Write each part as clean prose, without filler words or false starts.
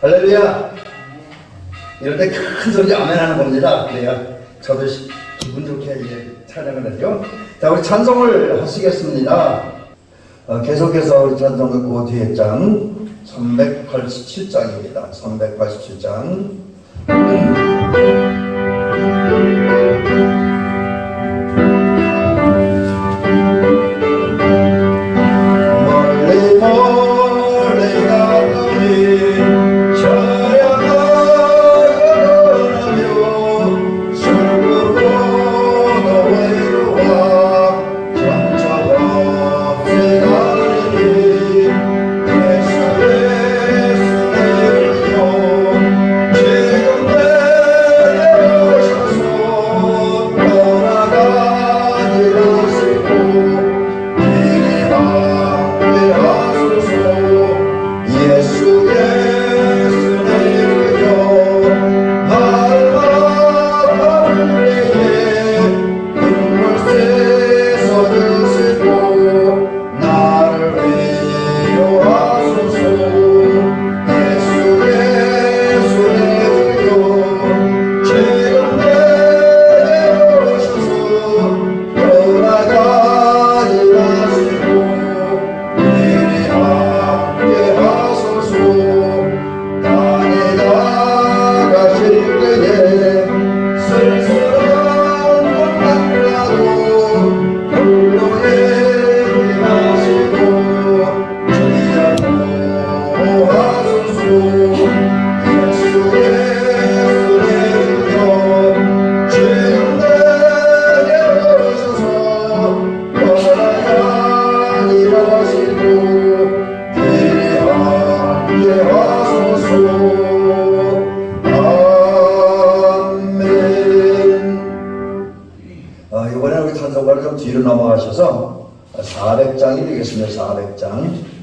할렐루야. 이럴 때 큰 소리 아멘 하는 겁니다. 그래야 저도 기분 좋게 이제 찬양을 하죠. 자, 우리 찬송을 하시겠습니다. 계속해서 우리 찬송을 그 뒤에 장 387장입니다. 387장. 이번에는 우리 찬송가를 좀 뒤로 넘어가셔서 400장이 되겠습니다. 400장.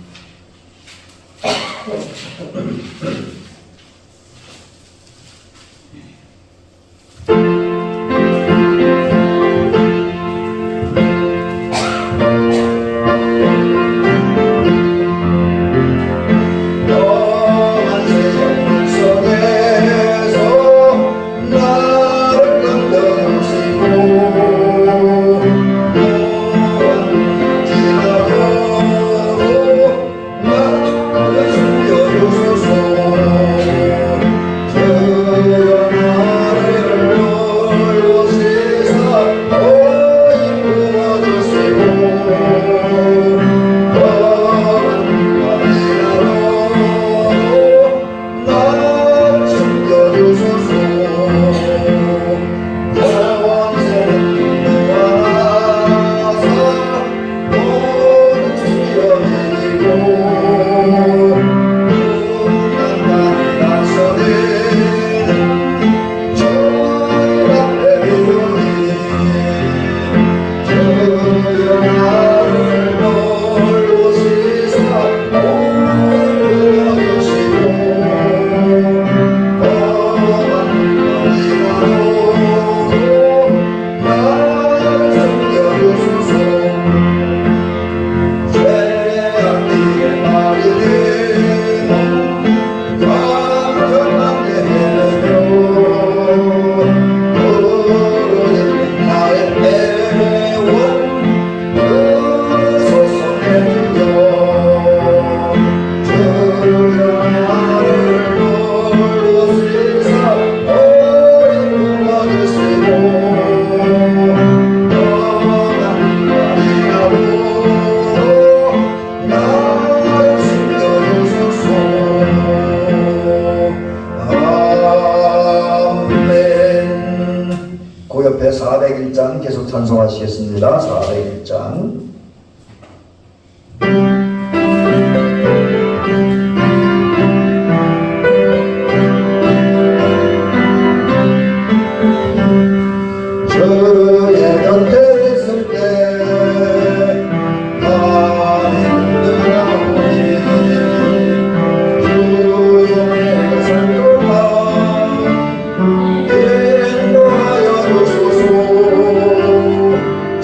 그 옆에 401장 계속 찬송하시겠습니다. 401장.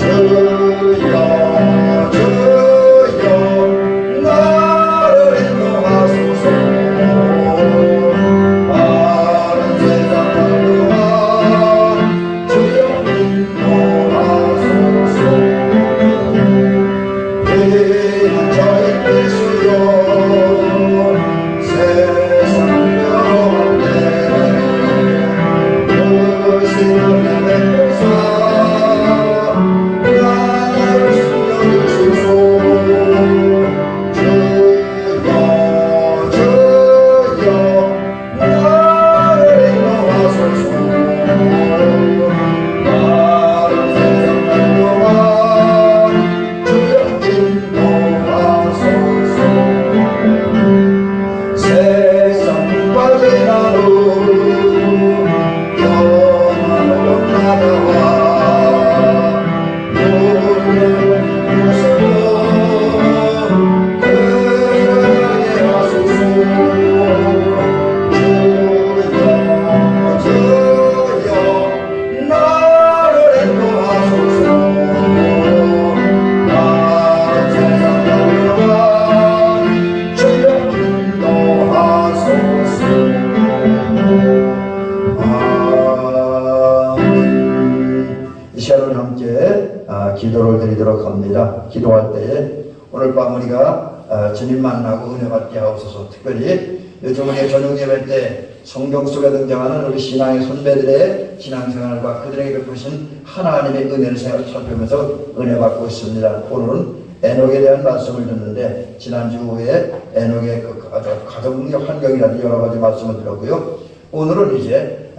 주여 저희 예수여 세상 가운데 그 신의 백보사 나를 숨겨주소서 주여 나를 인도하소서 나를 세상 동안 주여 인도하소서 세상 빠진 하루 영원한 나라와 놀라운 모습으로 그에게 하소서 주여 나를 인도하소서 나를 세상 동안 주여 인도하소서 이 시간을 함께 기도를 드리도록 합니다. 기도할 때에 오늘 밤 우리가 주님 만나고 은혜 받게 하옵소서. 특별히 요즘 우리의 저녁 예배 때 성경 속에 등장하는 우리 신앙의 선배들의 신앙생활과 그들에게 베푸신 하나님의 은혜를 살펴보면서 은혜 받고 있습니다. 오늘은 에녹에 대한 말씀을 듣는데 지난주에 에녹의 아주 가정적 환경이라든지 여러 가지 말씀을 들었고요. 오늘은 이제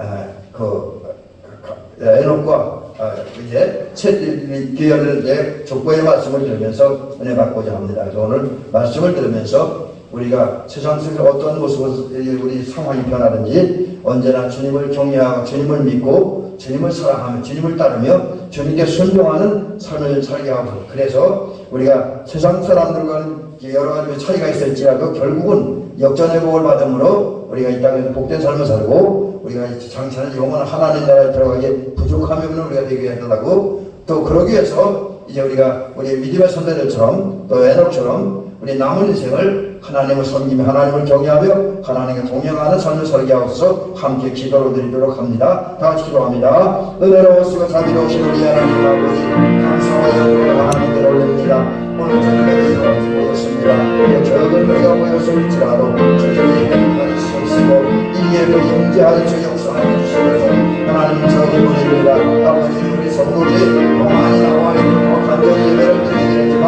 에녹과 이제 기현의 족보의 말씀을 들으면서 은혜 받고자 합니다. 그래서 오늘 말씀을 들으면서 우리가 세상 속에서 어떤 모습으로 우리 상황이 변하든지 언제나 주님을 경외하고 주님을 믿고 주님을 사랑하며 주님을 따르며 주님께 순종하는 삶을 살게 하고, 그래서 우리가 세상 사람들과는 여러 가지 차이가 있을지라도 결국은 역전의 복을 받음으로 우리가 이 땅에서 복된 삶을 살고 우리가 장차는 영원한 하나님 나라에 들어가기 부족함이 없는 우리가 되게 하려고, 또 그러기 위해서 이제 우리가 우리 믿음의 선배들처럼 또 에녹처럼 우리 남은 인생을 하나님을 섬기며 하나님을 경외하며 하나님과 동행하는 삶을 살게 하옵소서. 함께 기도를 드리도록 합니다. 다 같이 기도합니다. 은혜로우시고 자비로우신 우리 하나님 아버지, 감사와 영광을 하나님께 올립니다. 오늘 저녁에 이루어지 모였습니다. 적은 우리가 모였을지라도 주님이 행복한 주시옵시고 이 예를 임재하여 주 역사하여 주시옵소서. 하나님 저기 보내줍니다. 아버지 우리 성도들이 많이 나와 있는 간절히 예배를 드리게 되지만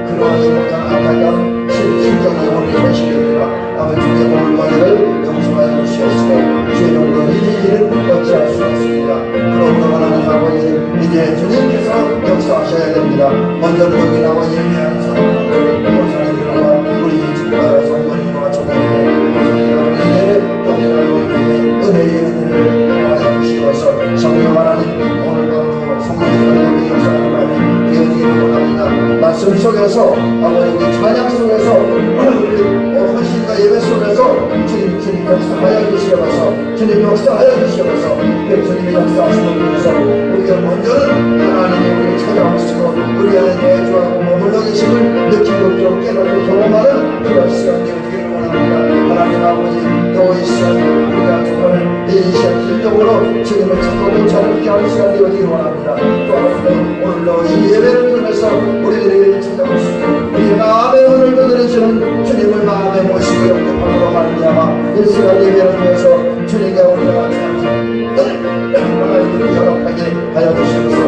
그러하지 못한 안타까운 심정이 오늘 현실입니다. 아버지의 오늘 머리를 용서하여 주시옵시고 주의 정도 이 일은 어찌할 수 없습니다. 그러므로 하나님 아버지 이제 주님께서 역사하셔야 됩니다. 먼저는 여기 나와 예배하는 사람들 목사님들과 우리 성도님과 조상님들 이제 또 은혜의 은혜를 더하여 주시옵소서. 성령 하나님 오늘 밤도 성령의 역사하는 말이 되어지기 원합니다. 말씀 속에서 아버지 우리 찬양 속에서 우리 헌신과 예배 속에서 주님 역사하여 주시옵소서. 주님 역사하여 주시옵소서. 주님의 역사하심을 통해서 우리가 먼저는 하나님이 우리를 찾아오시고 우리 안에 내주하고 머물러 계심을 느끼고 깨닫고 경험하는 그런 시간 되어지기를 원합니다. 하나님 아버지 또 이 시간 우리가 정말 이 시간 힘적으로 주님을 찾고 자유롭게 하는 시간 되어지기를 원합니다. 또 오늘도 이 예배를 통해서 우리들에게 찾아오시고 우리 마음의 오늘도 들으시는 주님을 마음에 모시고 영접함으로 말미암아 이 시간 예배를 통해서 주님과 우리가 같이 하나님을 연합하게 하여 주시옵소서.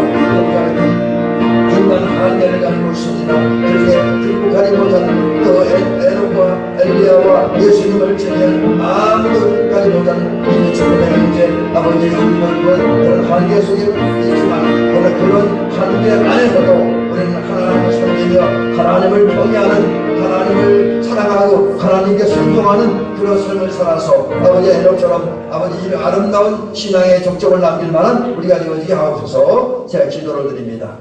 인간 한계를 가지고 있습니다. 그렇게 극복하지 못하는 또 에녹과 엘리야와 예수님을 제외한 아무도 가지 못하는 이 죽음의 문제 아버지 우리는 그런 한계 속에 있지만 오늘 그런 한계 안에서도 우리는 하나님을 섬기며 하나님을 경외하는 하나님을 사랑하고 하나님께 순종하는 그런 삶을 살아서 아버지 에녹처럼 아버지 이 아름다운 신앙의 족적을 남길 만한 우리가 되어지게 하옵소서. 제가 기도를 드립니다.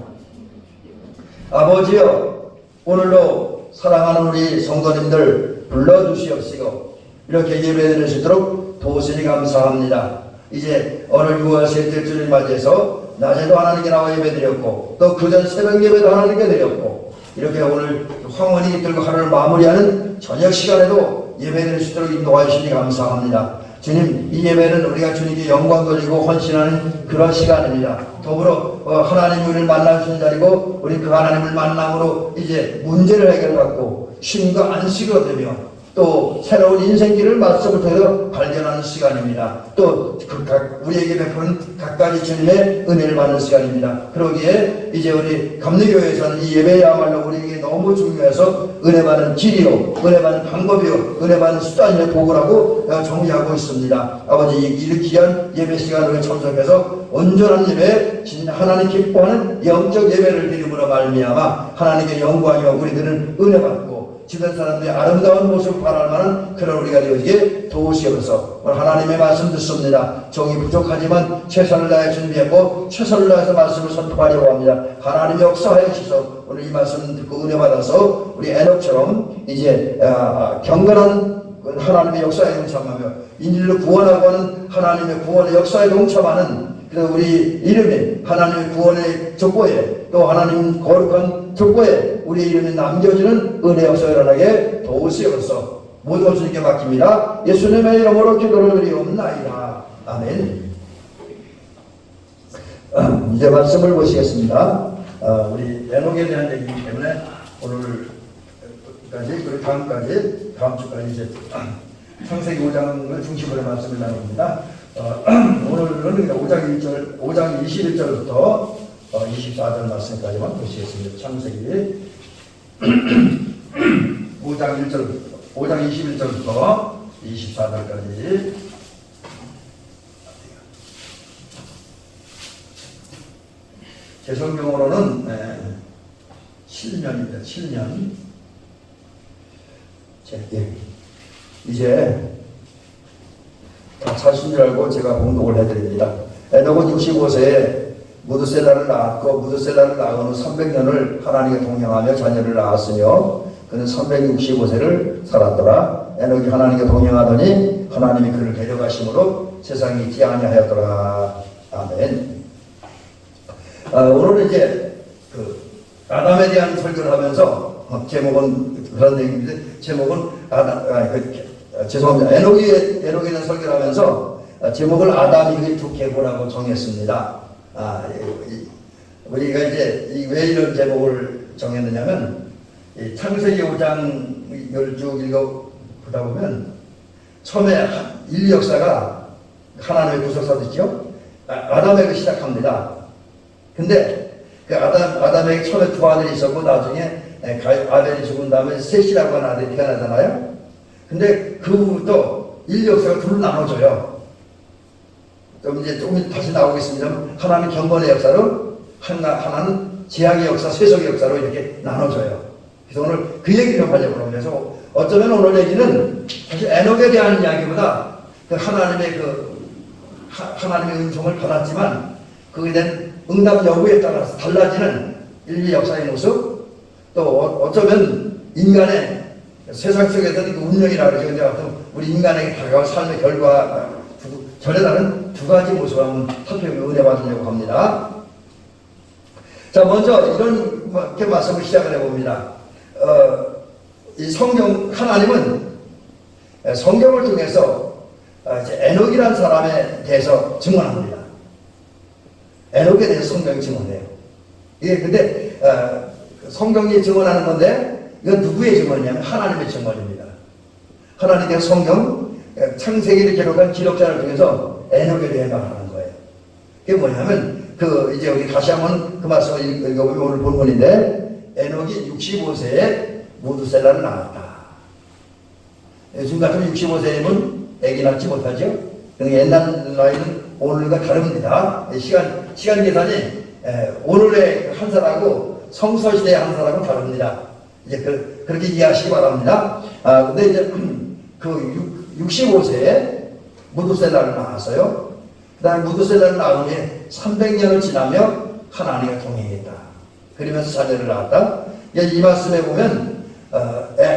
아버지여 오늘도 사랑하는 우리 성도님들 불러주시옵시고 이렇게 예배드릴 수 있도록 도우시니 감사합니다. 이제 오늘 6월 셋째 주를 맞이해서 낮에도 하나님께 나와 예배드렸고 또 그전 새벽 예배도 하나님께 드렸고 이렇게 오늘 황혼이 들고 하루를 마무리하는 저녁 시간에도 예배드릴 수 있도록 인도하시니 감사합니다. 주님, 이 예배는 우리가 주님께 영광 돌리고 헌신하는 그런 시간입니다. 더불어 하나님이 우리를 만나주신 자리고 우리 그 하나님을 만남으로 이제 문제를 해결받고 쉼과 안식이 되며 또 새로운 인생길을 말씀을 통해서 발견하는 시간입니다. 또 우리에게 베푸는 각가지 주님의 은혜를 받는 시간입니다. 그러기에 이제 우리 감리교회에서는 이 예배야말로 우리에게 너무 중요해서 은혜 받는 길이요, 은혜 받는 방법이요, 은혜 받는 수단이요, 도구라고 정의하고 있습니다. 아버지, 이 귀한 예배 시간을 참석해서 온전한 예배, 하나님 기뻐하는 영적 예배를 드림으로 말미암아 하나님의 영광이요 우리들은 은혜 받고 주변 사람들의 아름다운 모습을 바랄 만한 그런 우리가 되어지게 도우시옵소서. 오늘 하나님의 말씀 듣습니다. 정이 부족하지만 최선을 다해 준비했고 최선을 다해서 말씀을 선포하려고 합니다. 하나님의 역사하여 주셔서 오늘 이 말씀 듣고 은혜 받아서 우리 에녹처럼 이제 경건한 하나님의 역사에 동참하며 인류를 구원하고 하는 하나님의 구원의 역사에 동참하는 그래서 우리 이름이 하나님의 구원의 족보에 또 하나님 거룩한 족보에 우리 이름이 남겨지는 은혜 역사 일어나게 도우시옵소서. 모든 것을 주님께 맡깁니다. 예수님의 이름으로 기도를 드리옵나이다. 아멘. 이제 말씀을 보시겠습니다. 우리 에녹에 대한 얘기이기 때문에 오늘까지 그리고 다음 주까지 이제 창세기 5장을 중심으로 말씀을 나눕니다. 오늘은 5장 21절부터 24절 말씀까지만 보시겠습니다. 창세기 5장 21절부터 24절까지 제 성경으로는 7년입니다. 7년. 이제 다 찾으신 줄 알고 제가 공독을 해드립니다. 에녹은 65세에 무드셀라를 낳았고 무드셀라를 낳은 후 300년을 하나님께 동행하며 자녀를 낳았으며 그는 365세를 살았더라. 에녹이 하나님께 동행하더니 하나님이 그를 데려가심으로 세상이 있지 아니하였더라. 아멘. 오늘은 이제 아담에 대한 설교를 하면서 제목은 그런 내용인데 제목은 죄송합니다. 에녹에 대한 설교를 하면서 제목을 아담이 두 계보라고 정했습니다. 우리가 이제 왜 이런 제목을 정했느냐면 창세기 5장을 쭉 읽어보다 보면 처음에 인류 역사가 하나님의 구속사였죠. 아담에게 시작합니다. 근데 그 아담에게 처음에 두 아들이 있었고 나중에 아벨이 죽은 다음에 셋이라고 하는 아들이 태어나잖아요. 근데 그 후부터 인류 역사가 둘로 나눠져요. 조금 다시 나오겠습니다만 하나는 경건의 역사로 하나는 재앙의 역사, 세속의 역사로 이렇게 나눠져요. 그래서 오늘 그 얘기를 좀 하려고 합니다. 그래서 어쩌면 오늘 얘기는 사실 에녹에 대한 이야기보다 하나님의 하나님의 은총을 받았지만 그에 대한 응답 여부에 따라서 달라지는 인류 역사의 모습, 또 어쩌면 인간의 세상 속에서는 운명이라고 그러죠. 근데 우리 인간에게 다가올 삶의 결과 전에 다른 두 가지 모습을 한번 살펴보며 은혜 받으려고 합니다. 자, 먼저 이렇게 말씀을 시작을 해봅니다. 이 하나님은 성경을 통해서 에녹이라는 사람에 대해서 증언합니다. 에녹에 대해서 성경이 증언해요. 이게 근데 성경이 증언하는 건데 이건 누구의 증언이냐면 하나님의 증언입니다. 하나님의 성경 창세기를 기록한 기록자를 통해서 에녹에 대해 말하는 거예요. 그게 뭐냐면 이제 우리 다시 한번 그 말씀을 읽어보면 오늘 본문인데 에녹이 65세에 무드셀라를 낳았다. 요즘 같으면 65세이면 애기 낳지 못하죠. 그러니까 옛날 나이는 오늘과 다릅니다. 시간 계산이 오늘의 한 살하고 성서시대의 한 살하고 다릅니다. 이제 그렇게 이해하시기 바랍니다. 근데 이제 65세에 무드셀라를 낳았어요. 그 다음에 무드셀라를 낳은 후에 300년을 지나며 하나님과 동행했다. 그러면서 자녀를 낳았다. 이 말씀에 보면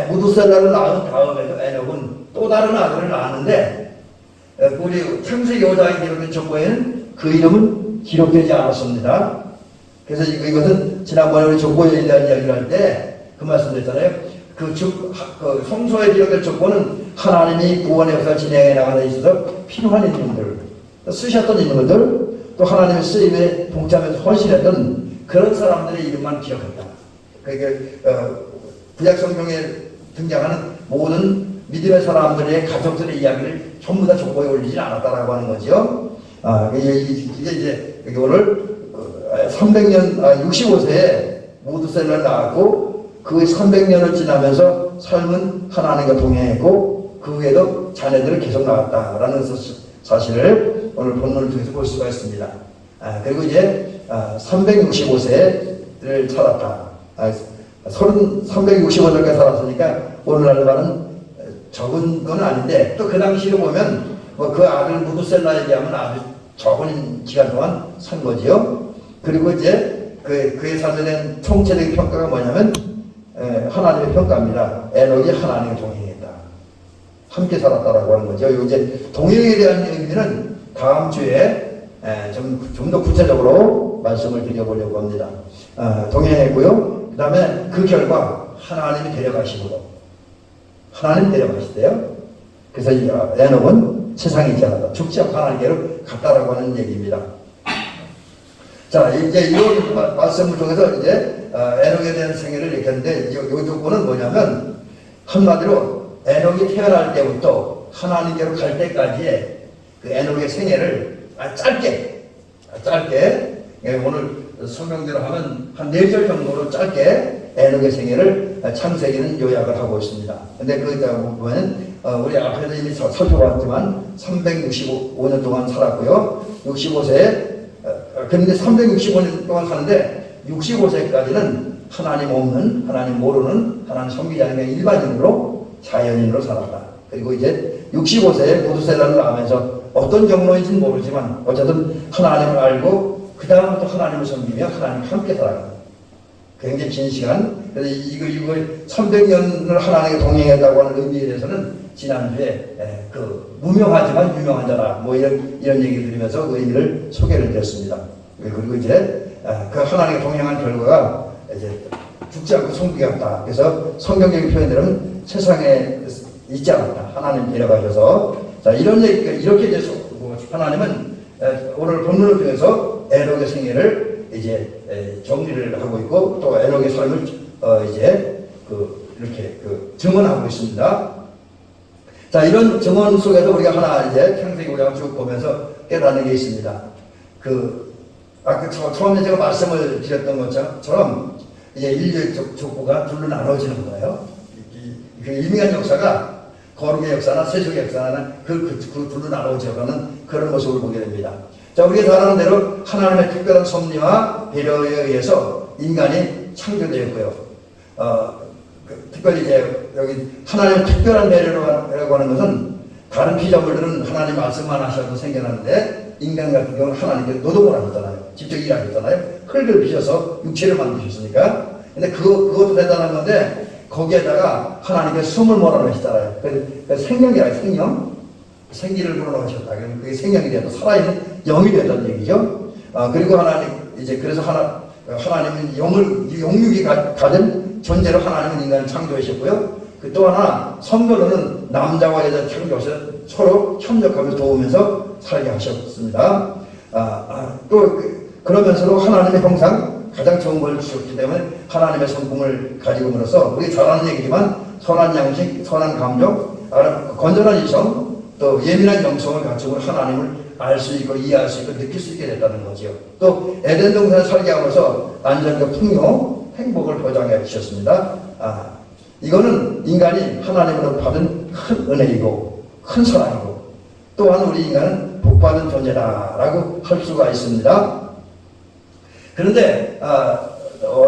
무드셀라를 낳은 다음에도 에녹은 또 다른 아들을 낳았는데 우리 창세기 5장에 기록된 족보에는 그 이름은 기록되지 않았습니다. 그래서 이것은 지난번에 우리 족보에 대한 이야기를 할 때 그 말씀드렸잖아요. 그 성소에 기록될 조건은 하나님이 구원의 역사를 진행해 나가는 데 있어서 필요한 인물들, 쓰셨던 인물들, 또 하나님의 쓰임에 동참해서 헌신했던 그런 사람들의 이름만 기억했다. 그러니까 구약 성경에 등장하는 모든 믿음의 사람들의 가족들의 이야기를 전부 다 족보에 올리지 않았다라고 하는 거죠. 이게 이제 오늘 300년, 65세에 모두셀러를 낳았고 그 300년을 지나면서 삶은 하나님과 동행했고 그 후에도 자녀들을 계속 낳았다라는 사실을 오늘 본문을 통해서 볼 수가 있습니다. 그리고 이제 365세를 살았다. 365세까지 살았으니까 오늘날 말은 적은 건 아닌데 또 그 당시로 보면 그 아들 무두셀라 얘기하면 아주 적은 기간 동안 산 거지요. 그리고 이제 그의 삶에 대한 총체적인 평가가 뭐냐면 하나님의 평가입니다. 에녹이 하나님과 동행했다. 함께 살았다라고 하는 거죠. 이제 동행에 대한 의미는 다음 주에 좀 더 구체적으로 말씀을 드려보려고 합니다. 동행했고요. 그 다음에 그 결과 하나님이 데려가시고 하나님 데려가시대요. 그래서 에녹은 세상에 있지 않았다. 죽지 않고 하나님께로 갔다라고 하는 얘기입니다. 자, 이제 이런 말씀을 통해서 이제 에녹에 대한 생애를 이렇게 했는데 이 조건은 뭐냐면 한마디로 에녹이 태어날 때부터 하나님께로 갈 때까지의 그 에녹의 생애를 짧게 오늘 설명대로 하면 한 4절 정도로 짧게 에녹의 생애를 창세기는 요약을 하고 있습니다. 근데 보면 우리 앞에서 이미 살펴봤지만 365년 동안 살았고요. 65세에 그런데 365년 동안 사는데 65세까지는 하나님 없는, 하나님 모르는, 하나님 섬기지 않는 일반인으로 자연인으로 살았다. 그리고 이제 65세에 모두셀라를 낳으면서 어떤 경로인지는 모르지만 어쨌든 하나님을 알고 그 다음부터 하나님을 섬기며 하나님과 함께 살아간다. 굉장히 긴 시간. 그래서 이거 300년을 하나님과 동행했다고 하는 의미에 대해서는 지난주에 무명하지만 유명한 자라 이런 얘기를 드리면서 그 의미를 소개를 드렸습니다. 그리고 이제 그 하나님과 동행한 결과가 이제 죽지 않고 섬기겠다. 그래서 성경적인 표현들은 세상에 있지 않았다. 하나님 데려가셔서 자 이런 얘기가 이렇게 이제 하나님은 오늘 본문을 통해서 에녹의 생애를 이제 정리를 하고 있고 또 에녹의 삶을 이제 이렇게 증언하고 있습니다. 자 이런 증언 속에서 우리가 하나 이제 창세기 우리가 쭉 보면서 깨닫는 게 있습니다. 아까 처음에 제가 말씀을 드렸던 것처럼 이제 인류의 족보가 둘로 나눠지는 거예요. 그 일미한 역사가 거룩의 역사나 세속의 역사나 그 둘로 나눠져가는 그런 모습을 보게 됩니다. 자, 우리가 잘 아는 대로 하나님의 특별한 섭리와 배려에 의해서 인간이 창조되었고요. 특별히 이제 여기 하나님의 특별한 배려라고 하는 것은 다른 피조물들은 하나님 말씀만 하셔도 생겨나는데 인간 같은 경우는 하나님께 노동을 하셨잖아요. 직접 일하셨잖아요. 흙을 빚어서 육체를 만드셨으니까. 근데 그것도 대단한 건데 거기에다가 하나님께 숨을 몰아넣으시잖아요. 그래서 생명이라 생명. 생기를 불어넣으셨다. 그게 생명이 되어서 살아있는 영이 되었다는 얘기죠. 그리고 그래서 하나님은 영육이 가진 존재로 하나님은 인간을 창조하셨고요. 또 하나, 성별로는 남자와 여자 창조하셔서 서로 협력하며 도우면서 살게 하셨습니다. 그러면서도 하나님의 형상, 가장 좋은 걸 주셨기 때문에 하나님의 성품을 가지고으로써 우리 잘 아는 얘기지만 선한 양식, 선한 감정, 건전한 이성, 또 예민한 영성을 갖추고 하나님을 알 수 있고 이해할 수 있고 느낄 수 있게 됐다는 거죠. 또 에덴 동산을 살게 하면서 안전과 풍요, 행복을 보장해 주셨습니다. 이거는 인간이 하나님으로 받은 큰 은혜이고 큰 사랑이고 또한 우리 인간은 복받은 존재다라고 할 수가 있습니다. 그런데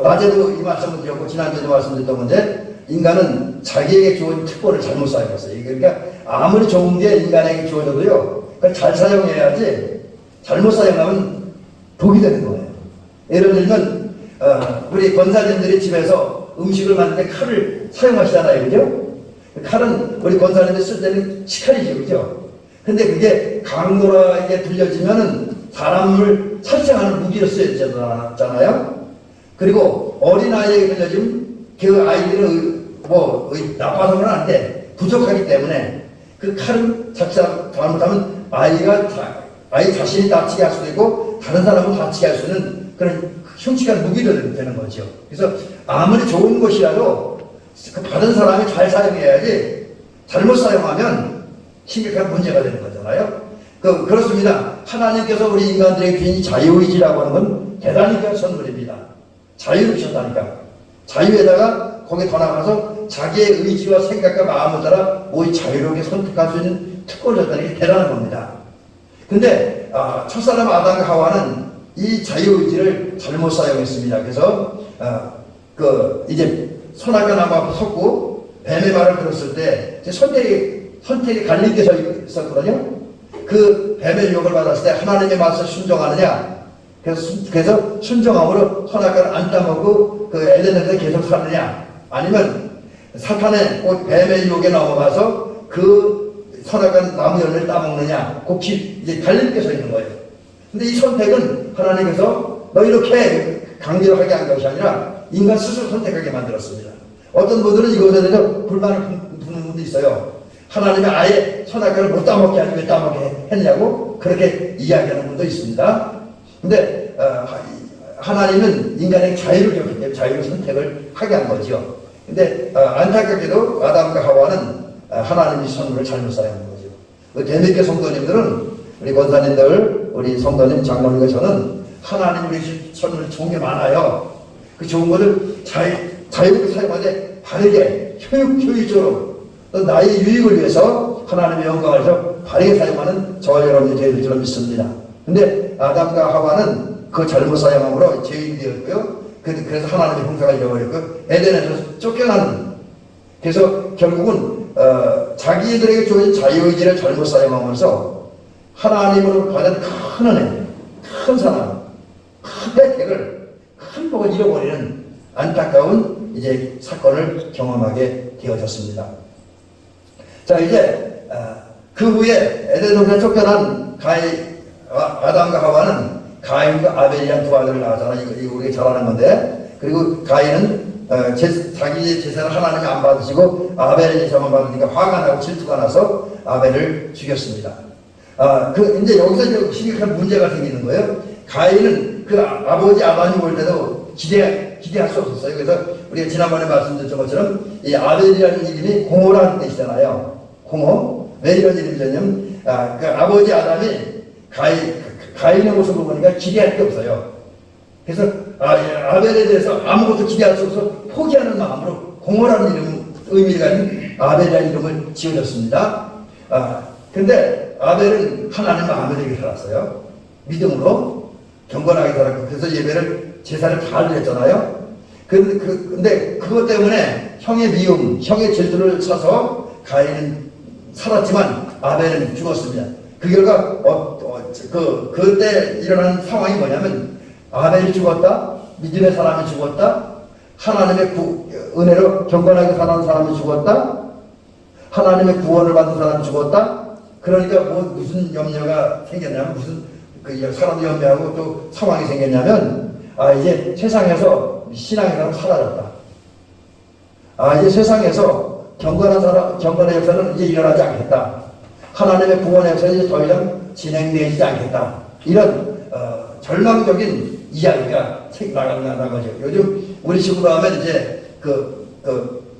낮에도 이 말씀을 드렸고 지난주에도 말씀드렸던 건데 인간은 자기에게 주어진 특권을 잘못 사용했어요. 그러니까 아무리 좋은 게 인간에게 주어져도요 그걸 잘 사용해야지 잘못 사용하면 독이 되는 거예요. 예를 들면 우리 권사님들이 집에서 음식을 만들 때 칼을 사용하시잖아요. 그죠? 칼은 우리 권사님들 쓸 때는 식칼이죠. 그죠? 근데 그게 강도라게 들려지면은 사람을 살생하는 무기였었잖아요. 그리고 어린아이에게 들려지면 그 아이들은 나빠서는 안 돼. 부족하기 때문에 그 칼을 잘못하면 아이 자신이 다치게 할 수도 있고 다른 사람을 다치게 할 수 있는 그런 흉측한 무기가 되는 거죠. 그래서 아무리 좋은 것이라도 그 받은 사람이 잘 사용해야지 잘못 사용하면 심각한 문제가 되는 거잖아요. 그렇습니다. 하나님께서 우리 인간들에게 주신 자유의지라고 하는 건 대단히 귀한 선물입니다. 자유를 주셨다니까. 자유에다가 거기 더 나가서 자기의 의지와 생각과 마음을 따라 모두 자유롭게 선택할 수 있는 특권을 줬다는 게 대단한 겁니다. 근데 첫사람 아담과 하와는 이 자유의지를 잘못 사용했습니다. 그래서 이제 선악과 나무 앞에 섰고 뱀의 말을 들었을 때 선택이 갈림게 서 있었거든요. 그 뱀의 유혹을 받았을 때 하나님의 말씀을 순종하느냐, 그래서 순종함으로 선악과를 안 따먹고 그 에덴에서 계속 사느냐, 아니면 사탄의 뱀의 유혹에 넘어가서 그 선악과 나무 열매를 따먹느냐, 곡치 이제 갈림게 서 있는 거예요. 근데 이 선택은 하나님께서 너 이렇게 강제로 하게 한 것이 아니라 인간 스스로 선택하게 만들었습니다. 어떤 분들은 이것에 대해서 불만을 부는 분도 있어요. 하나님이 아예 선악과를 못 따먹게 하지 왜 따먹게 했냐고 그렇게 이야기하는 분도 있습니다. 근데 하나님은 인간에게 자유를 줬기 때문에 자유의 선택을 하게 한 거죠. 근데 안타깝게도 아담과 하와는 하나님의 선물을 잘못 사용한 거죠. 대미교 성도님들은 우리 권사님들, 우리 성도님, 장로님과 저는 하나님 우리 선물 좋은 게 많아요. 그 좋은 것을 자유롭게 사용하되 바르게 효율적으로 또 나의 유익을 위해서 하나님의 영광을 위해서 바르게 사용하는 저와 여러분이 되어야 될 줄 믿습니다. 근데 아담과 하와는 그 잘못 사용함으로 죄인이 되었고요. 그래서 하나님의 형상을 잃어버렸고 에덴에서 쫓겨나는, 그래서 결국은 자기들에게 주어진 자유의지를 잘못 사용하면서 하나님으로 받은 큰 은혜, 큰 사랑, 큰 혜택을, 큰 복을 잃어버리는 안타까운 이제 사건을 경험하게 되어졌습니다. 자, 이제 그 후에 에덴 동산에 쫓겨난 아담과 하와는 가인과 아벨이란 두 아들을 낳았잖아. 이거 우리가 잘 아는 건데. 그리고 가인은 자기 제사를 하나님이 안 받으시고 아벨의 제사만 받으니까 화가 나고 질투가 나서 아벨을 죽였습니다. 이제 여기서 심각한 문제가 생기는 거예요. 가인은 그 아버지 아담이 올 때도 기대할 수 없었어요. 그래서 우리가 지난번에 말씀드렸던 것처럼 이 아벨이라는 이름이 공허라는 뜻이잖아요. 공허. 왜 이런 이름이 냐면 그 아버지 아담이 가인의 모습을 보니까 기대할 게 없어요. 그래서 아벨에 대해서 아무것도 기대할 수 없어서 포기하는 마음으로 공허라는 의미가 가진 아벨이라는 이름을 지어줬습니다. 근데 아벨은 하나님 마음에 들게 살았어요. 믿음으로 경건하게 살았고, 그래서 예배를 제사를 다 드렸잖아요. 근데 그것 때문에 형의 미움, 형의 질투를 사서 가인은 살았지만 아벨은 죽었습니다. 그 결과 그때 일어난 상황이 뭐냐면 아벨이 죽었다, 믿음의 사람이 죽었다, 하나님의 은혜로 경건하게 사는 사람이 죽었다, 하나님의 구원을 받은 사람이 죽었다. 그러니까 무슨 염려가 생겼냐면, 사람도 염려하고 또 상황이 생겼냐면, 이제 세상에서 신앙의 사람은 사라졌다. 이제 세상에서 경건의 역사는 이제 일어나지 않겠다. 하나님의 구원의 역사는 이제 더 이상 진행되지 않겠다. 이런 절망적인 이야기가 나가는 거죠. 요즘 우리 식으로 하면 이제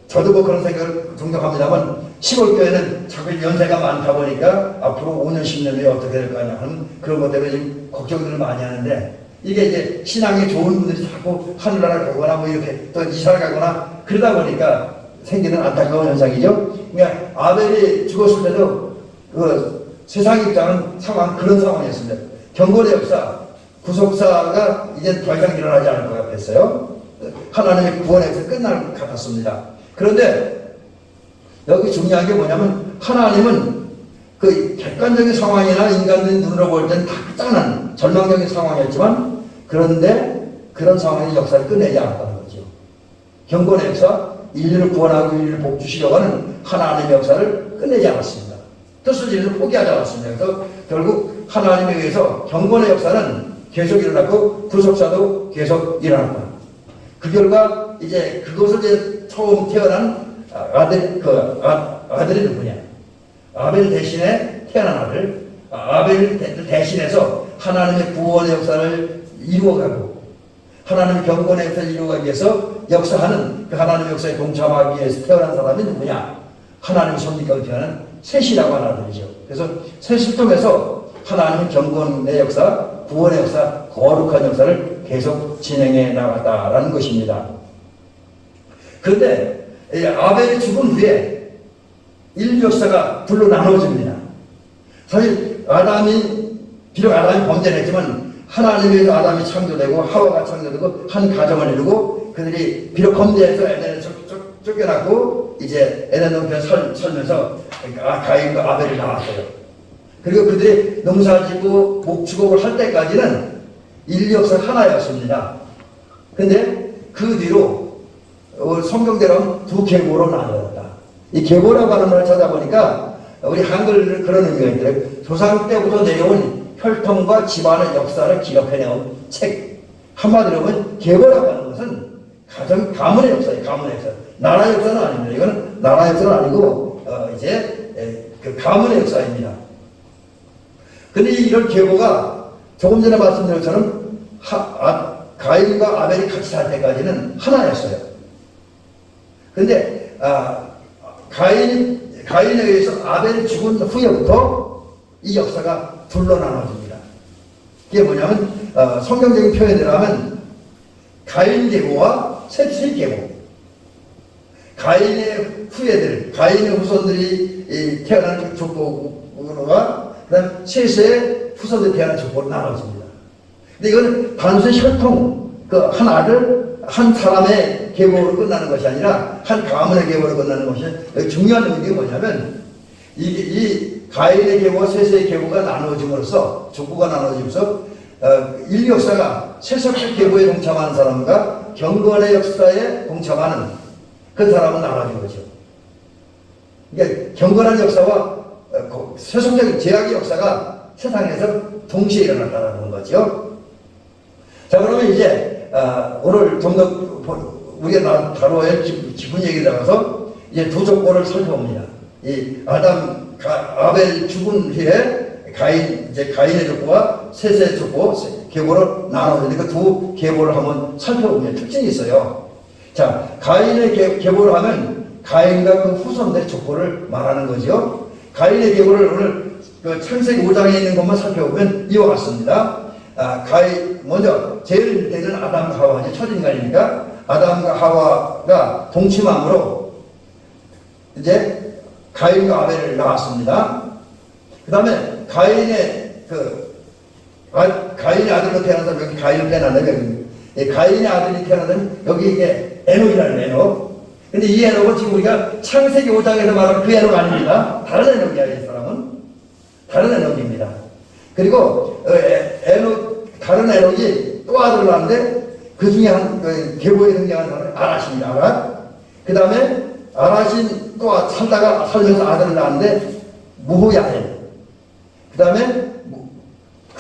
저도 그런 생각을 종종 합니다만, 시골교회는 자꾸 연세가 많다 보니까 앞으로 5년, 10년 후에 어떻게 될 거냐 하는 그런 것 때문에 지금 걱정들을 많이 하는데, 이게 이제 신앙이 좋은 분들이 자꾸 하늘나라를 가거나 이렇게 또 이사를 가거나 그러다 보니까 생기는 안타까운 현상이죠. 그러니까 아벨이 죽었을 때도 세상 입장은 그런 상황이었습니다. 경건의 역사, 구속사가 이제 더 이상 일어나지 않을 것 같았어요. 하나님의 구원의 역사 끝날 것 같았습니다. 그런데 여기 중요한 게 뭐냐면, 하나님은 그 객관적인 상황이나 인간의 눈으로 볼 때는 다 끝장난 절망적인 상황이었지만, 그런데 그런 상황의 역사를 끝내지 않았다는 거죠. 경건의 역사, 인류를 구원하고 인류를 복주시려고 하는 하나님의 역사를 끝내지 않았습니다. 뜻을 이루는 포기하지 않았습니다. 그래서 결국 하나님에 의해서 경건의 역사는 계속 일어났고 구속사도 계속 일어났다. 그 결과 이제 그것을 이제 처음 태어난 아들이 누구냐? 아벨 대신에 태어난 아들, 아벨 대신해서 하나님의 구원의 역사를 이루어가고 하나님의 경건의 역사를 이루어가기 위해서 역사하는 그 하나님의 역사에 동참하기 위해서 태어난 사람이 누구냐? 하나님의 선지자로 태어난 셋이라고 하는 아들이죠. 그래서 셋을 통해서 하나님의 경건의 역사, 구원의 역사, 거룩한 역사를 계속 진행해 나갔다라는 것입니다. 그런데 아벨이 죽은 후에 인류 역사가 둘로 나눠집니다. 사실 비록 아담이 범죄를 했지만 하나님에 의해서 아담이 창조되고 하와가 창조되고 한 가정을 이루고 그들이 비록 범죄해서 에덴에 쫓겨났고 이제 에덴 동편에 살면서 가인과 아벨이 나왔어요. 그리고 그들이 농사짓고 목축업을 할 때까지는 인류 역사 하나였습니다. 근데 그 뒤로 성경대로 두 계보로 나누었다. 이 계보라고 하는 말을 찾아보니까 우리 한글은 그런 의미가 있더라고요. 조상 때부터 내려온 혈통과 집안의 역사를 기록해내온 책. 한마디로 보면 계보라고 하는 것은 가문의 역사예요. 가문의 역사. 나라 역사는 아닙니다. 이거는 나라 역사는 아니고 그 가문의 역사입니다. 근데 이런 계보가 조금 전에 말씀드린 것처럼 가인과 아벨이 같이 살 때까지는 하나였어요. 근데 가인에 의해서 아벨이 죽은 후에부터 이 역사가 둘로 나눠집니다. 그게 뭐냐면 성경적인 표현대로 하면 가인 계보와 셋의 계보. 가인의 후예들, 가인의 후손들이 태어난 족보가 그다음 셋의 후손들이 태어난 족보로 나눠집니다. 근데 이건 단순히 혈통, 한 아들, 한 사람의 계보로 끝나는 것이 아니라 한 가문의 계보로 끝나는 것이 중요한 의미가 뭐냐면 이 가인의 계보와 셋의 계보가 나누어짐으로써 족보가 나누어지면서 인류 역사가 세속적 계보에 동참하는 사람과 경건의 역사에 동참하는 그 사람은 나눠진 거죠. 그러니까 경건한 역사와 세속적 제약의 역사가 세상에서 동시에 일어났다는 거죠. 자, 그러면 이제 오늘 좀 더 우리가 다뤄야 할 기본 얘기에 나가서 이제 두 족보를 살펴봅니다. 이 아벨 죽은 후에 가인의 족보와 셋의 족보, 계보로 나눠지는데 그 두 계보를 한번 살펴보면 특징이 있어요. 자, 가인의 계보를 하면 가인과 그 후손들의 족보를 말하는 거죠. 가인의 계보를 오늘 그 창세기 5장에 있는 것만 살펴보면 이와 같습니다. 먼저 제일 밑에는 아담과 하와, 첫인간이니까 아담과 하와가 동침함으로 이제 가인과 아벨을 낳았습니다. 그 다음에 가인의 아들로 태어난 사람, 여기 가인을 태어났는데, 가인의 아들이 태어나면 여기 이게 에녹이라는 에녹. 근데 이 에녹은 지금 우리가 창세기 5장에서 말하는 그 에녹 아닙니다. 다른 에녹이야, 이 사람은. 다른 에녹입니다. 그리고 다른 에녹이 또 아들을 낳았는데 그 중에 계보에 등장한 사람이 아랏입니다. 아랏. 그 다음에 아랏이 또 살면서 아들을 낳았는데 무후야엘. 그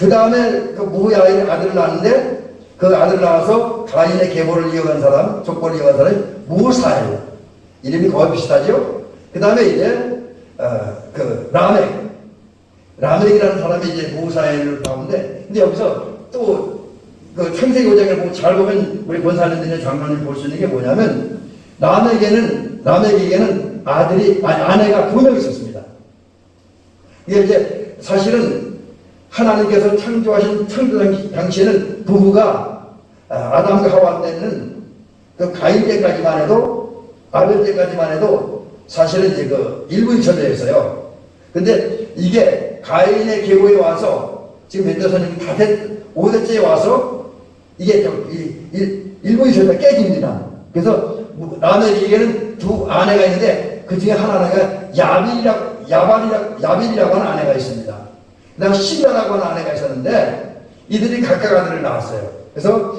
다음에 그 무후야엘이 아들을 낳았는데 그 아들을 낳아서 가인의 계보를 이어간 사람, 족보를 이어간 사람이 무사엘. 이름이 거의 비슷하죠? 그 다음에 이제 라멕이라는 사람이 이제 무사엘을 나오는데, 근데 여기서 또 그 창세기 5장을 보고 잘 보면 우리 권사님들이나 장로님 볼 수 있는 게 뭐냐면 라멕에게는 아내가 2명 있었습니다. 이게 이제 사실은 하나님께서 창조하신 창조 당시에는 부부가 아담과 하와 때는 그 가인 때까지만 해도 아벨 때까지만 해도 사실은 이제 그 일부일처제였어요. 근데 이게 가인의 계보에 와서 지금 멘토사님 다 5대째에 와서 이게 일부일처제가 깨집니다. 그래서 라멕에게는 두 아내가 있는데 그 중에 하나가 야빌이라고 하는 아내가 있습니다. 그 다음에 실라라고 하는 아내가 있었는데 이들이 각각 아들을 낳았어요. 그래서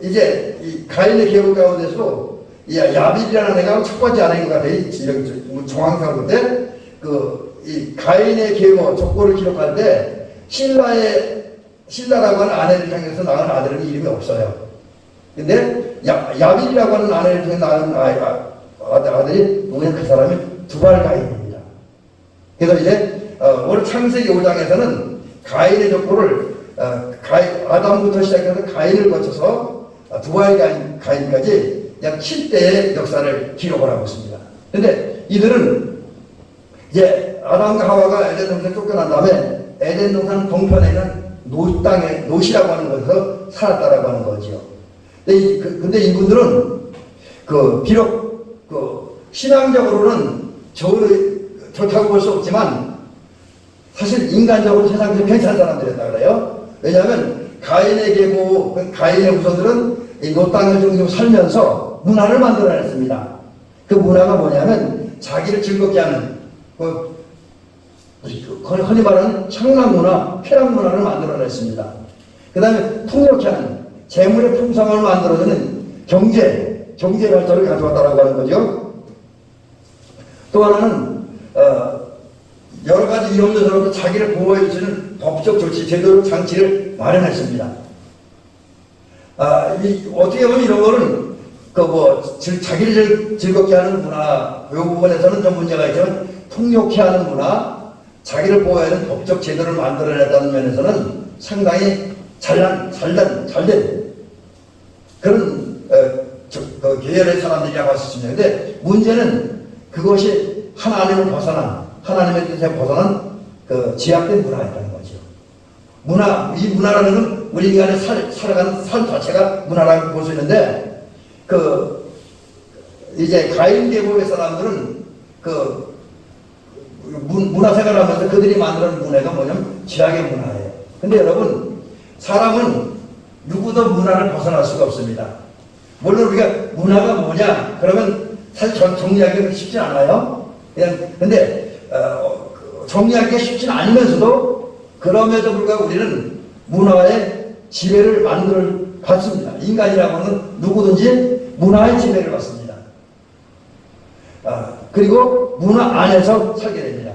이제 이 가인의 계보 가운데서 야빌이라는 아내가 첫 번째 아내인 것 같아요. 정황상 그때 이 가인의 계보 족보를 기록할 때 실라라고 하는 아내를 향해서 낳은 아들은 이름이 없어요. 근데 야빌이라고 하는 아내를 통해 낳은 아들이 누구냐? 그 사람이 두발 가인입니다. 그래서 이제 오늘 창세기 5장에서는 가인의 족보를 아담부터 시작해서 가인을 거쳐서 두발 가인까지 약 7대의 역사를 기록을 하고 있습니다. 그런데 이들은 이제 아담과 하와가 에덴 동산에 쫓겨난 다음에 에덴 동산 동편에 있는 노시라고 하는 곳에서 살았다라고 하는 거죠. 근데 이분들은 비록 신앙적으로는 좋다고 볼 수 없지만 사실 인간적으로 세상에서 괜찮은 사람들이었다 그래요. 왜냐하면 가인의 계보, 가인의 후손들은 이 노 땅을 좀 살면서 문화를 만들어냈습니다. 그 문화가 뭐냐면 자기를 즐겁게 하는 흔히 말하는 청락문화, 쾌락문화를 만들어냈습니다. 그 다음에 풍요케 하는 재물의 풍성함을 만들어주는 경제 발전을 가져왔다라고 하는 거죠. 또 하나는 여러 가지 위험도 저렇게 자기를 보호해 주시는 법적 조치, 제도적 장치를 마련했습니다. 어떻게 보면 이런 거는 자기를 즐겁게 하는 문화, 이 부분에서는 좀 문제가 있지만 통역해 하는 문화, 자기를 보호하는 법적 제도를 만들어냈다는 면에서는 상당히 잘된 그런 계열의 사람들이라고 할 수 있습니다. 근데 문제는 그것이 하나님의 뜻에 벗어난 제약된 문화였다는 거죠. 이 문화라는 건 우리 인간의 살아가는 삶 자체가 문화라고 볼 수 있는데, 이제 가인 계보의 사람들은 문화 생활을 하면서 그들이 만드는 문화가 뭐냐면 제약의 문화예요. 근데 여러분, 사람은 누구도 문화를 벗어날 수가 없습니다. 물론 우리가 문화가 뭐냐? 그러면 사실 정리하기가 쉽지 않아요. 근데 정리하기가 쉽지는 않으면서도 그럼에도 불구하고 우리는 문화의 지배를 받습니다. 인간이라고 하는 누구든지 문화의 지배를 받습니다. 그리고 문화 안에서 살게 됩니다.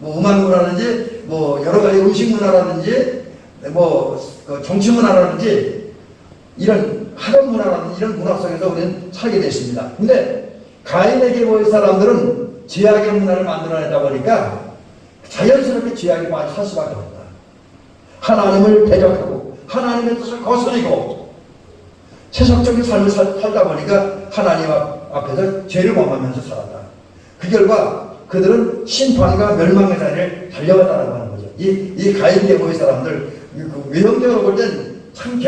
음악 문화라든지, 여러 가지 음식 문화라든지, 정치 문화라든지, 이런 학원 문화라든지 이런 문화 속에서 우리는 살게 됐습니다. 근데 가인의 계보의 사람들은 죄악의 문화를 만들어내다 보니까 자연스럽게 죄악에 빠져 살 수밖에 없다. 하나님을 대적하고 하나님의 뜻을 거스리고 세속적인 삶을 살다 보니까 하나님 앞에서 죄를 범하면서 살았다. 그 결과 그들은 심판과 멸망의 자리를 달려갔다고 하는 거죠. 이 가인 계보의 사람들, 외형적으로 볼 땐 참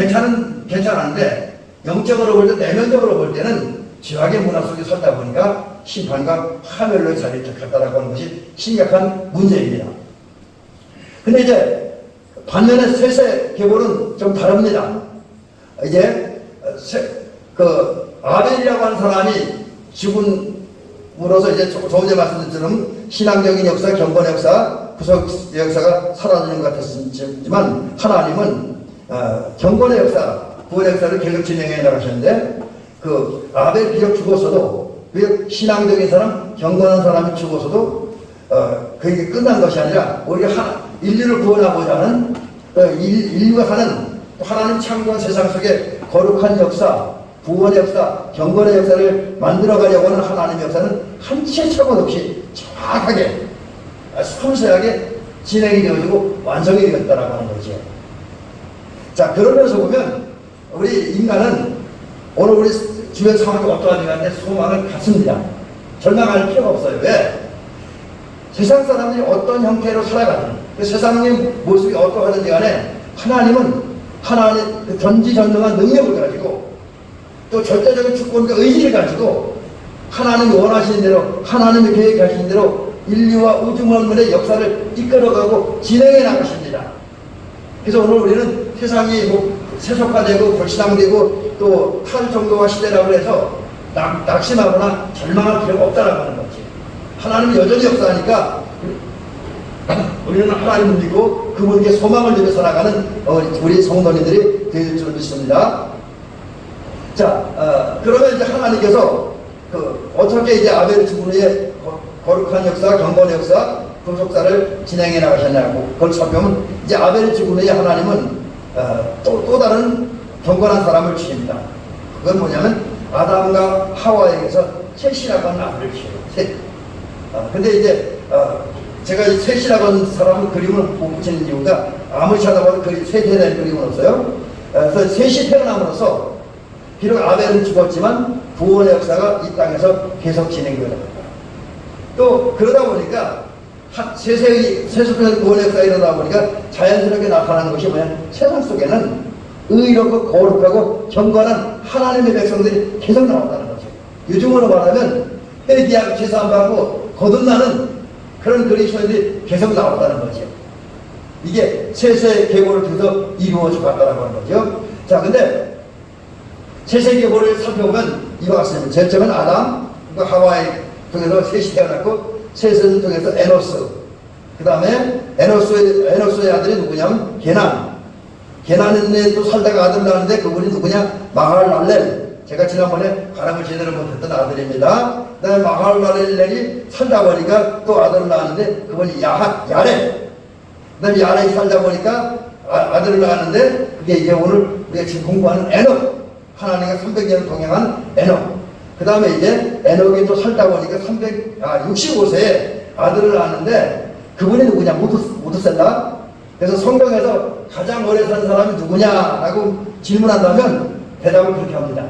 괜찮은데 영적으로 볼 때, 내면적으로 볼 때는 죄악의 문화 속에 살다 보니까 심판과 파멸로의 자리에 갔다라고 하는 것이 심각한 문제입니다. 근데 이제 반면에 셋의 계보는 좀 다릅니다. 이제 아벨이라고 하는 사람이 죽음으로써 이제 조금 전에 말씀드린 것처럼 신앙적인 역사, 경건의 역사, 구속 역사가 사라지는 것 같았지만 하나님은 경건의 역사, 구원의 역사를 계속 진행해 나가셨는데 아벨 비록 죽었어도 신앙적인 사람, 경건한 사람이 죽었어도 그게 끝난 것이 아니라 우리가 인류를 구원하고자 하는 인류가 사는 하나님 창조한 세상 속에 거룩한 역사, 구원의 역사, 경건의 역사를 만들어가려고 하는 하나님의 역사는 한치의 착오 없이 정확하게 섬세하게 진행이 되어지고 완성이 되었다라고 하는 거죠. 자, 그러면서 보면 우리 인간은 오늘 우리 주변 상황이 어떠한지 간에 소망을 갖습니다. 절망할 필요가 없어요. 왜? 세상 사람들이 어떤 형태로 살아가든 그 세상의 모습이 어떠하든지 간에 하나님은 하나님의 전지전능한 능력을 가지고 또 절대적인 주권과 의지를 가지고 하나님이 원하시는 대로 하나님의 계획하시는 대로 인류와 우주 만물의 역사를 이끌어가고 진행해 나가십니다. 그래서 오늘 우리는 세상이 세속화되고 불신앙되고 또 탈종교화 시대라고 해서 낙심하거나 절망할 필요가 없다라고 하는 거지. 하나님은 여전히 역사하니까 우리는 하나님을 믿고 그분께 소망을 두며 살아가는 우리 성도님들이 되실 줄 믿습니다. 자, 그러면 이제 하나님께서 어떻게 이제 아벨 죽은 후에 거룩한 역사, 경건의 역사, 구속사를 진행해 나가셨냐고 그걸 살펴보면 이제 아벨 죽은 후에 하나님은 또 다른 경건한 사람을 주십니다. 그건 뭐냐면 아담과 하와에게서 셋이라고 하는 아들을 키워요. 셋. 근데 이제 제가 이 셋이라고 하는 사람은 그림을 못 붙이는 이유가 아무리 찾아봐도 셋에 대한 그림은 없어요. 그래서 셋이 태어남으로써 비록 아벨은 죽었지만 구원의 역사가 이 땅에서 계속 진행되는 겁니다. 또 그러다 보니까 세속에서 구원의 역사가 일어나다 보니까 자연스럽게 나타나는 것이 뭐냐, 세상 속에는 의롭고 거룩하고 경건한 하나님의 백성들이 계속 나온다는 거죠. 요즘으로 말하면 회개하고 제사 안 받고 거듭나는 그런 그리스도인들이 계속 나온다는 거죠. 이게 세세 계보를 통해서 이루어져 갔다라고 하는 거죠. 자, 근데 세세 계보를 살펴보면 이와 같습니다. 제일 처음엔 아담, 하와이 통해서 셋이 태어났고, 셋을 통해서 에노스, 그 다음에 에노스의 아들이 누구냐면 게난에 또 살다가 아들 낳았는데 그분이 누구냐, 마할랄렐. 제가 지난번에 가람을 제대로 못했던 아들입니다. 그 다음에 마할랄렐이 살다 보니까 또 아들을 낳았는데 그분이 야렛. 그 다음에 야렛이 살다 보니까 아들을 낳았는데 그게 이제 오늘 우리가 지금 공부하는 에녹. 하나님과 300년을 동행한 에녹. 그 다음에 이제 에녹이 또 살다 보니까 65세에 아들을 낳았는데 그분이 누구냐, 무드셀라. 그래서 성경에서 가장 오래 산 사람이 누구냐라고 질문한다면 대답을 그렇게 합니다.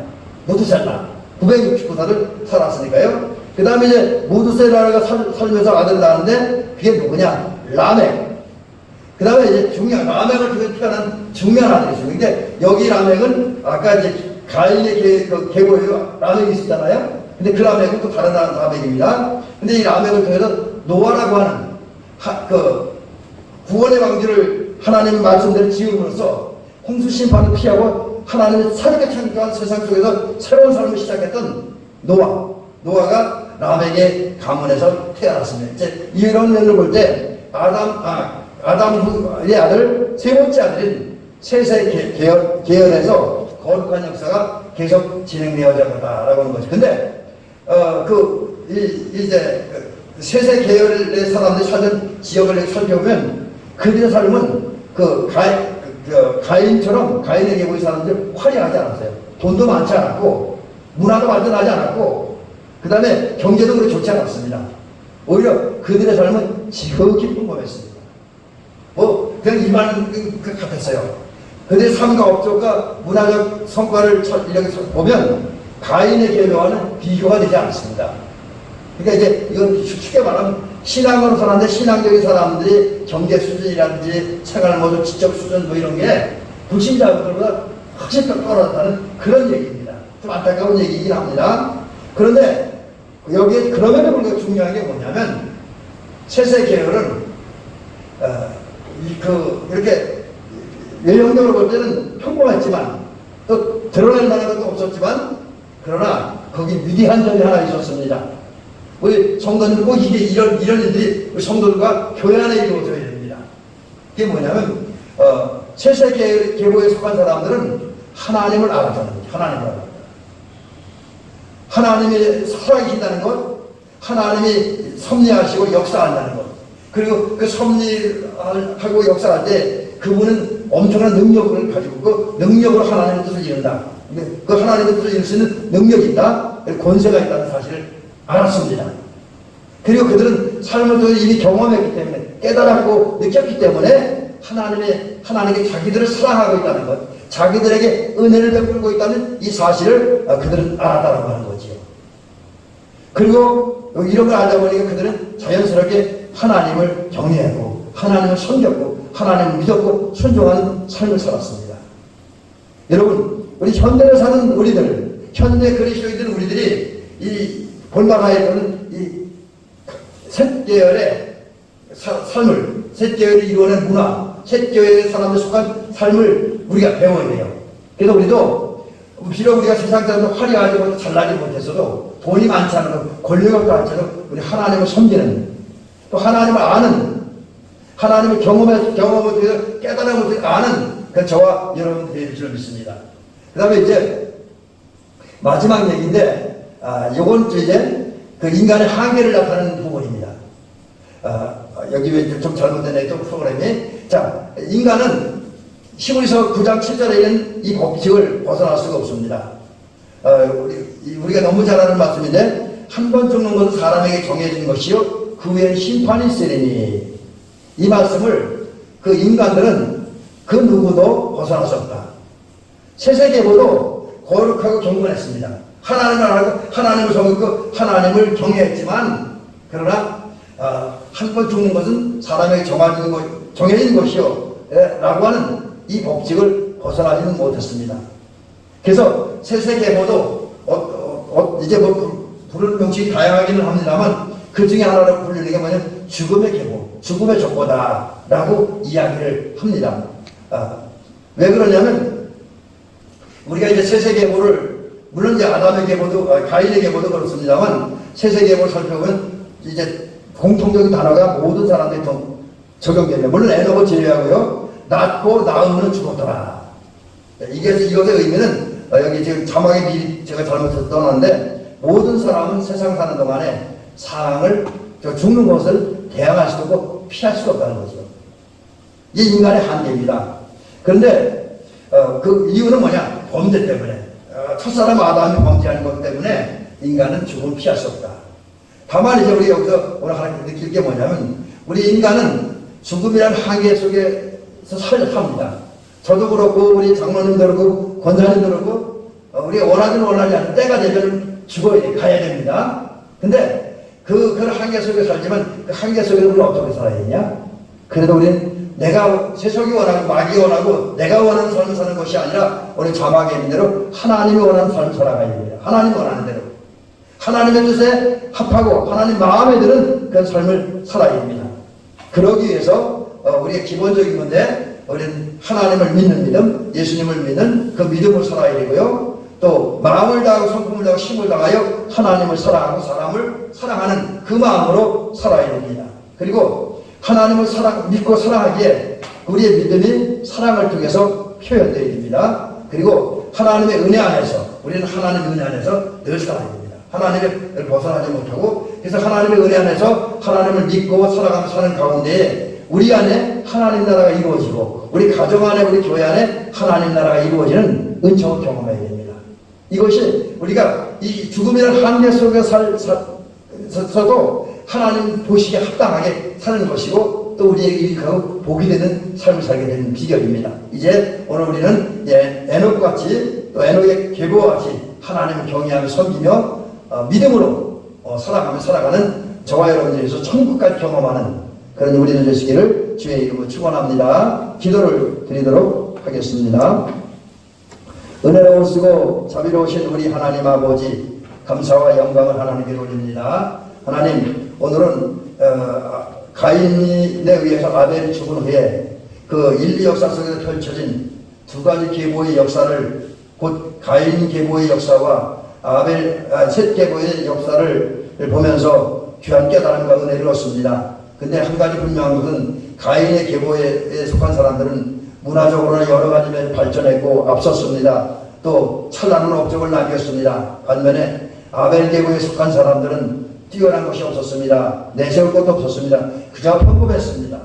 무드셀라. 969살을 살았으니까요. 그 다음에 이제 무드셀라가 살면서 아들을 낳았는데 그게 누구냐, 라멕. 그 다음에 이제 라멕을 통해 태어난 중요한 아들이 있어요. 근데 여기 라멕은 아까 이제 가인의 계보에 라멕이 있었잖아요. 근데 그 라멕은 또 다른 라멕입니다. 근데 이 라멕을 통해서 노아라고 하는 구원의 왕조를 하나님의 말씀대로 지음으로써 홍수 심판을 피하고 하나님의 새롭게 창조한 세상 속에서 새로운 삶을 시작했던 노아가 라멕의 가문에서 태어났습니다. 이제 이런 면을 볼 때 아담의 아들, 세 번째 아들인 셋의 계열에서 거룩한 역사가 계속 진행되어져 갔다라고 하는 거죠. 근데 이제 셋의 계열의 사람들이 살던 지역을 살펴보면 그들의 삶은 가인처럼, 가인의 계보의 사람들 화려하지 않았어요. 돈도 많지 않았고 문화도 발전하지 않았고 그 다음에 경제도 그렇게 좋지 않았습니다. 오히려 그들의 삶은 지극히 평범했습니다. 그냥 일반 같았어요. 그들의 삶과 업적과 문화적 성과를 이렇게 보면 가인의 계보와는 비교가 되지 않습니다. 그러니까 이제 이건 쉽게 말하면 신앙으로 사는데 신앙적인 사람들이 경제 수준이라든지 생활 모두 지적 수준 뭐 이런 게 불신자들보다 훨씬 더 떨어졌다는 그런 얘기입니다. 좀 안타까운 얘기이긴 합니다. 그런데 여기에 그럼에도 불구하고 중요한 게 뭐냐면 셋의 계열은 이렇게 외형적으로 볼 때는 평범했지만 또 드러낼 만한 것도 없었지만 그러나 거기 위대한 점이 하나 있었습니다. 우리 성도님들 꼭 이런 일들이 우리 성도들과 교회 안에 이루어져야 됩니다. 그게 뭐냐면 셋의 계보에 속한 사람들은 하나님을 알았다는 거죠. 하나님을 알았다. 하나님이 살아계신다는 것, 하나님이 섭리하시고 역사한다는 것, 그리고 그 섭리하고 역사할 때 그분은 엄청난 능력을 가지고 그 능력으로 하나님의 뜻을 이룬다. 그 하나님의 뜻을 이룰 수 있는 능력이 있다, 권세가 있다는 사실을 알았습니다. 그리고 그들은 삶을 통해 이미 경험했기 때문에 깨달았고 느꼈기 때문에 하나님께 자기들을 사랑하고 있다는 것, 자기들에게 은혜를 베풀고 있다는 이 사실을 그들은 알았다고 하는 거지요. 그리고 이런 걸 알다 보니까 그들은 자연스럽게 하나님을 경외하고 하나님을 섬겼고 하나님을 믿었고 순종하는 삶을 살았습니다. 여러분, 우리 현대를 사는 우리들, 현대 그리스도인들 우리들이 이 본방하에 보는 이 셋 계열의 삶을, 셋 계열이 이루어낸 문화, 셋 계열의 사람들 속한 삶을 우리가 배워야 돼요. 그래서 우리도 비록 우리가 세상 사람들 화려하지 못하고 잘나지 못했어도 돈이 많지 않아도 권력이 많지 않아도 우리 하나님을 섬기는, 또 하나님을 아는, 하나님을 경험을 통해서 깨달음을 통해서 아는 그 저와 여러분들이 될 줄 믿습니다. 그 다음에 이제 마지막 얘기인데 요건 이제 그 인간의 한계를 나타내는 부분입니다. 여기 왜 좀 잘못된 또 프로그램이, 자, 인간은 히브리서 9장 7절에 있는 이 법칙을 벗어날 수가 없습니다. 우리가 너무 잘 아는 말씀인데 한 번 죽는 것은 사람에게 정해진 것이요 그 후에는 심판이 있으리니. 이 말씀을 그 인간들은 그 누구도 벗어날 수 없다. 세세계보도 거룩하고 경건했습니다. 하나님을 알고 하나님을 섬기고 하나님을 경외했지만 그러나 한 번 죽는 것은 사람에게 정해진 것이요 라고 하는 이 법칙을 벗어나지는 못했습니다. 그래서 세세계보도 이제 부르는 명칭이 다양하기는 합니다만 그 중에 하나로 불리는 게 뭐냐면 죽음의 계보, 죽음의 족보다라고 이야기를 합니다. 왜 그러냐면 우리가 이제 세세계보를 물론 이제 아담의 계보도 가인의 계보도 그렇습니다만 세세계보를 살펴보면 이제 공통적인 단어가 모든 사람들이 적용됩니다. 물론 에녹을 제외하고요. 낳고 낳으면 죽었더라. 이것의 의미는 여기 지금 자막에 미리 제가 잘못 떠났는데 모든 사람은 세상 사는 동안에 사랑을 죽는 것을 대항할 수도 없고 피할 수가 없다는 거죠. 이 인간의 한계입니다. 그런데 그 이유는 뭐냐? 범죄 때문에 첫사람 아담이 범죄하는 것 때문에 인간은 죽음을 피할 수 없다. 다만 이제 우리 여기서 오늘 하나 느낄 게 뭐냐면 우리 인간은 죽음이라는 한계 속에서 삽니다. 저도 그렇고 우리 장로님도 그렇고 권사님도 그렇고 우리가 원하든 원하지 않는 때가 되면 죽어야 돼, 가야 됩니다. 근데 그 한계 속에 살지만 그 한계 속에 우리는 어떻게 살아야 되냐? 그래도 우리는 내가 세속이 원하고 마귀 원하고 내가 원하는 삶을 사는 것이 아니라 우리 자막에 있는 대로 하나님이 원하는 삶을 살아가야 됩니다. 하나님이 원하는 대로 하나님의 뜻에 합하고 하나님 마음에 드는 그런 삶을 살아야 됩니다. 그러기 위해서 우리의 기본적인 건데 우리는 하나님을 믿는 믿음, 예수님을 믿는 그 믿음을 살아야 되고요. 또 마음을 다하고 성품을 다하고 힘을 다하여 하나님을 사랑하고 사람을 사랑하는 그 마음으로 살아야 됩니다. 그리고 하나님을 믿고 사랑하기에 우리의 믿음이 사랑을 통해서 표현되어야 됩니다. 그리고 하나님의 은혜 안에서 우리는 하나님의 은혜 안에서 늘 살아야 됩니다. 하나님을 벗어나지 못하고 그래서 하나님의 은혜 안에서 하나님을 믿고 살아가며 사는 가운데에 우리 안에 하나님 나라가 이루어지고 우리 가정 안에 우리 교회 안에 하나님 나라가 이루어지는 은총을 경험해야 됩니다. 이것이 우리가 이 죽음이라는 한계 속에 서도 하나님 보시기에 합당하게 사는 것이고 또 우리에게 유익하고 복이 되는 삶을 살게 되는 비결입니다. 이제 오늘 우리는 에녹같이 또 에녹의 계보와 같이 하나님을 경외하며 섬기며 믿음으로 살아가는 저와 여러분들에서 천국까지 경험하는 그런 우리는 되시기를 주의 이름으로 축원합니다. 기도를 드리도록 하겠습니다. 은혜로우시고 자비로우신 우리 하나님 아버지 감사와 영광을 하나님께 돌립니다. 하나님 오늘은 가인에 의해서 아벨이 죽은 후에 그 인류 역사 속에서 펼쳐진 두 가지 계보의 역사를 곧 가인 계보의 역사와 셋 계보의 역사를 보면서 귀한 깨달음과 은혜를 얻습니다. 근데 한 가지 분명한 것은 가인의 계보에 속한 사람들은 문화적으로는 여러 가지 면에 발전했고 앞섰습니다. 또 찬란한 업적을 남겼습니다. 반면에 아벨 계보에 속한 사람들은 뛰어난 것이 없었습니다. 내세울 것도 없었습니다. 그저 평범했습니다.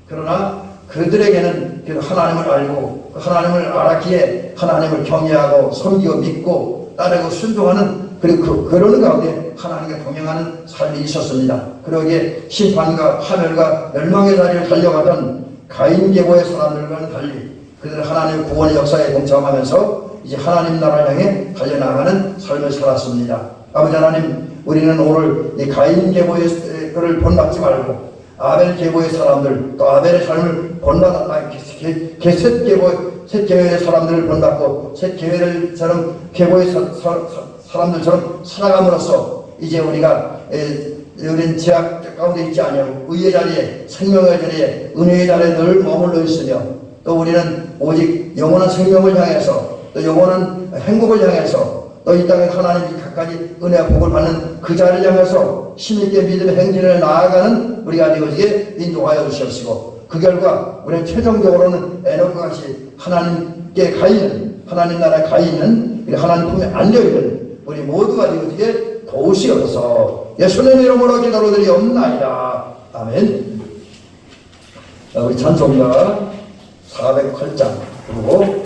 그러나 그들에게는 하나님을 알고 하나님을 알았기에 하나님을 경외하고 섬기고 믿고 따르고 순종하는 그리고 그러는 가운데 하나님과 동행하는 삶이 있었습니다. 그러기에 심판과 하늘과 멸망의 자리를 달려가던 가인 계보의 사람들과는 달리 그들은 하나님의 구원의 역사에 동참하면서 이제 하나님 나라를 향해 달려나가는 삶을 살았습니다. 아버지 하나님, 우리는 오늘 이 가인 계보의 것을 본받지 말고 아벨 계보의 사람들 또 아벨의 삶을 본받아 셋 계보의 사람들을 본받고 셋 계보의 사람들처럼 살아감으로써 이제 우리가 우리는 제약 가운데 있지 아니하고 의의 자리에 생명의 자리에 은혜의 자리에 늘 머물러 있으며 또 우리는 오직 영원한 생명을 향해서 또 영원한 행복을 향해서 또 이 땅에 하나님이 각가지 은혜와 복을 받는 그 자리를 향해서 힘있게 믿음의 행진을 나아가는 우리가 되어지게 인도하여 주시옵시고 그 결과 우리는 최종적으로는 에녹과 같이 하나님께 가 있는 하나님 나라에 가 있는 하나님 품에 안겨있는 우리 모두가 되어지게 도우시옵소서. 예수님 이름으로 기도드리옵나이다. 아멘. 우리 찬송가 408장 그리고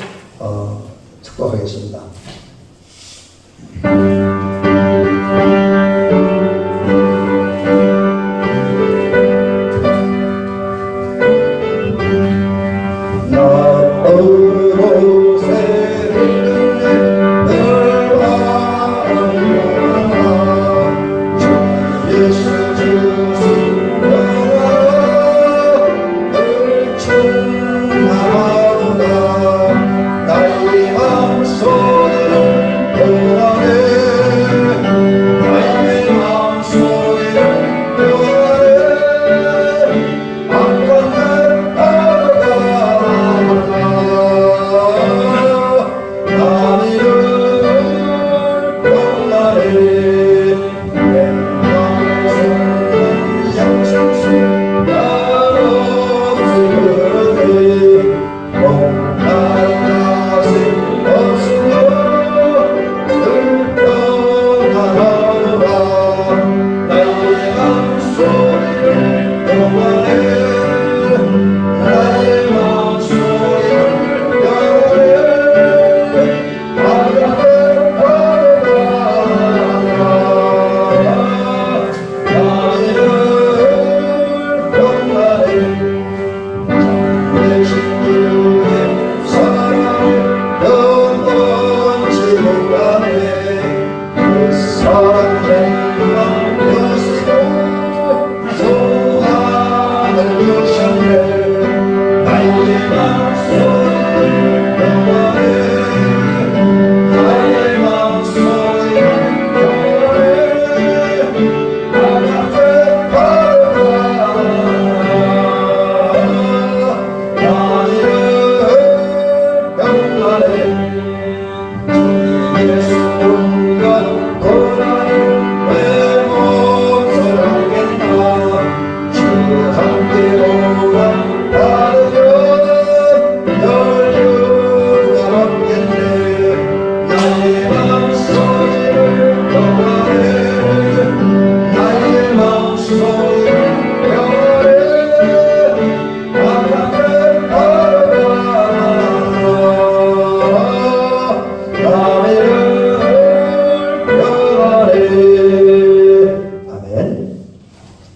축복하겠습니다.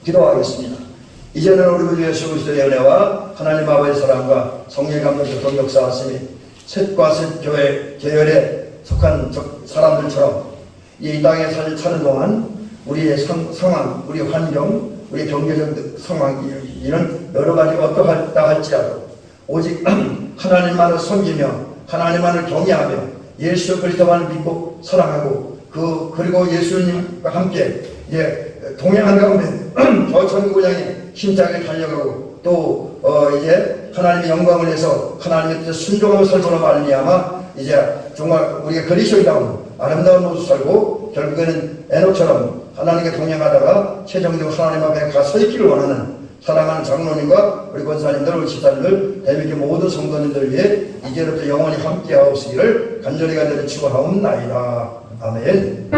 기도하겠습니다. 이제는 우리 구 예수 그리스도의 은혜와 하나님 아버지의 사랑과 성령의 감동과 역사하심이 셋과 셋 교회 계열에 속한 사람들처럼 이 땅에 사는 동안 우리의 상황, 우리 환경, 우리 경제적 상황 이런 여러 가지 어떠하다 할지라도 오직 하나님만을 섬기며 하나님만을 경외하며 예수 그리스도만을 믿고 사랑하고 그리고 예수님과 함께 동행한 가운데 저 천국을 향해 힘차게 달려가고 또 이제 하나님의 영광을 위해서 하나님의 뜻에 순종하고 살므로 말미암아 이제 정말 우리가 그리스도인다운 아름다운 모습 살고 결국에는 에녹처럼 하나님께 동행하다가 최종적으로 하나님 앞에 가 서 있기를 원하는 사랑하는 장로님과 우리 권사님들, 우리 집사님들, 대비교 모든 성도님들 위해 이제부터 영원히 함께하옵시기를 간절히 간절히 축원하옵나이다. 아멘.